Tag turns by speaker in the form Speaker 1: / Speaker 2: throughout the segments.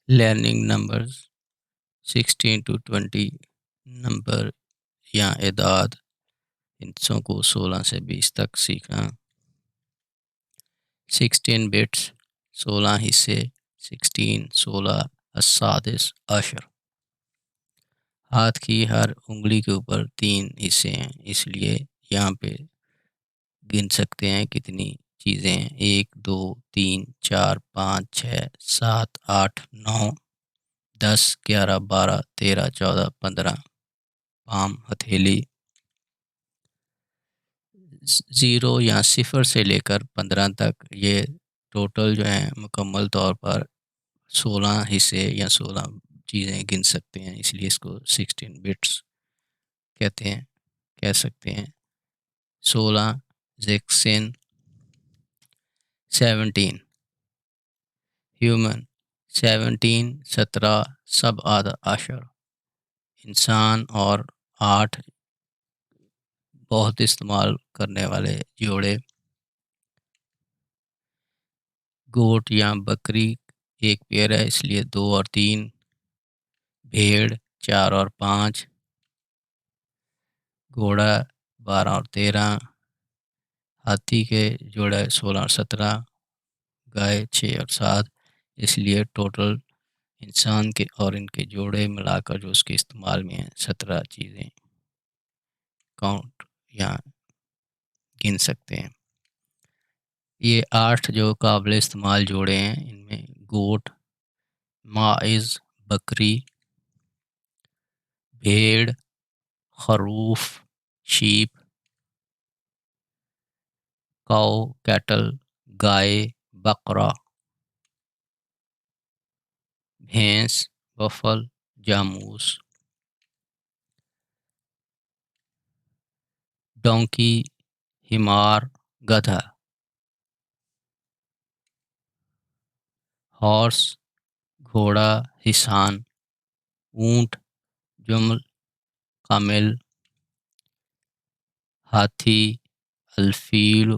Speaker 1: Learning numbers 16 to 20 number या एदाद हिस्सों को 16 से 20 तक सीखना। 16 बिट्स 16 हिस्से 16 16 अस्सादिस अशर। हाथ की हर उंगली के ऊपर 3 हिस्से हैं, इसलिए यहाँ पे गिन सकते हैं कितनी चीज़ें हैं। 1 2 3 4 5 6 7 8 9 10 11 12 13 14 15। पाम हथेली 0 या 0 से लेकर 15 तक, ये टोटल जो है मुकम्मल तौर पर 16 हिस्से या 16 चीज़ें गिन सकते हैं, इसलिए इसको 16 बिट्स कहते हैं, कह सकते हैं। 16 16 17 ह्यूमन 17 17 सब आद आशर इंसान, और 8 बहुत इस्तेमाल करने वाले जोड़े। गोट या बकरी एक पेयर है, इसलिए 2 और 3। भेड़ 4 और 5। घोड़ा 12 और 13। हाथी के जोड़े 16 और 17। गाय 6 और 7। इसलिए टोटल इंसान के और इनके जोड़े मिलाकर जो उसके इस्तेमाल में हैं 17 चीज़ें काउंट या गिन सकते हैं। ये 8 जो काबिल इस्तेमाल जोड़े हैं, इनमें गोट, माइज़ बकरी, भेड़, खरूफ शीप, काऊ कैटल गाय बकरा, भैंस बफल जामूस, डोंकी हिमार गधा, हॉर्स घोड़ा हिसान, ऊंट जुमल कामिल, हाथी अल्फील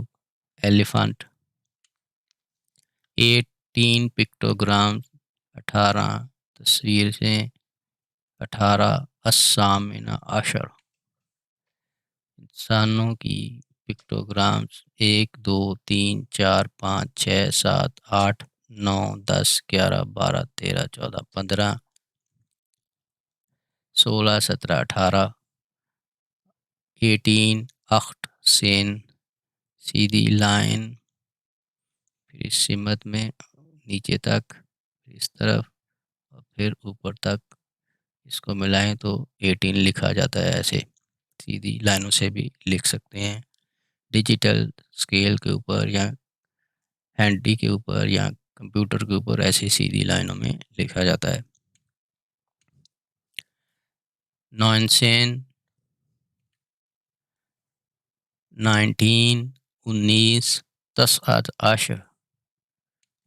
Speaker 1: एलिफेंट। 18 पिक्टोग्राम 18 तस्वीर से 18 अस्सामिना अशर इंसानों की पिक्टोग्राम्स 1 2 3 4 5 6 7 8 9 10 11 12 13 14 15 16 17 18। 18 8 सेन सीधी लाइन, फिर इस सिमत में नीचे तक, इस तरफ और फिर ऊपर तक, इसको मिलाएं तो 18 लिखा जाता है। ऐसे सीधी लाइनों से भी लिख सकते हैं। डिजिटल स्केल के ऊपर या हैंडी के ऊपर या कंप्यूटर के ऊपर ऐसी सीधी लाइनों में लिखा जाता है। 19 19 19 तसअत आशर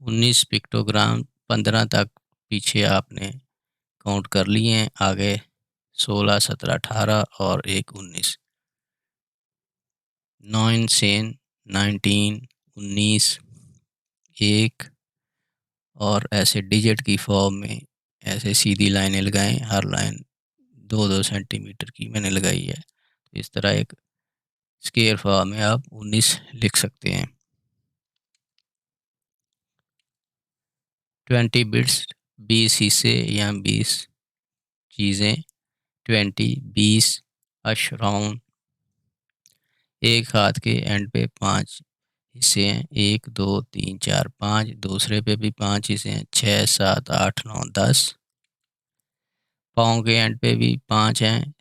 Speaker 1: 19 पिक्टोग्राम 15 तक पीछे आपने काउंट कर लिए हैं, आगे 16 17 18 और एक 19। 9 सेन 19 19 एक, और ऐसे डिजिट की फॉर्म में ऐसे सीधी लाइनें लगाएं। हर लाइन 2-2 सेंटीमीटर की मैंने लगाई है। तो इस तरह एक स्केयर फॉर्म में आप 19 लिख सकते हैं। 20 बिट्स 20 हिस्से या 20 चीज़ें। 20 20 अशराउन, एक हाथ के एंड पे 5 हिस्से हैं। 1 2 3 4 5। दूसरे पे भी 5 हिस्से हैं। 6 7 8 9 10। पाँव के एंड पे भी 5 हैं।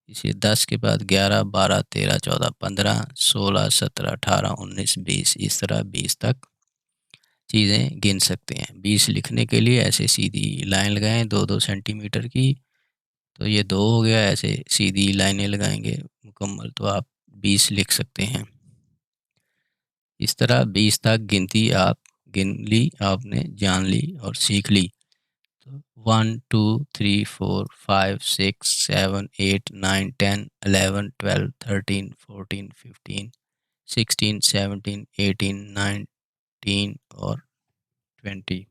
Speaker 1: इसे 10 के बाद 11 12 13 14 15 16 17 18 19 20, इस तरह 20 तक चीज़ें गिन सकते हैं। 20 लिखने के लिए ऐसे सीधी लाइन लगाएं 2-2 सेंटीमीटर की, तो ये 2 हो गया। ऐसे सीधी लाइनें लगाएंगे मुकम्मल तो आप 20 लिख सकते हैं। इस तरह 20 तक गिनती आप गिन ली, आपने जान ली और सीख ली। तो 1 2 3 4 5 6 7 8 9 10 11 12 13 14 15 16 17 18 19 और 20।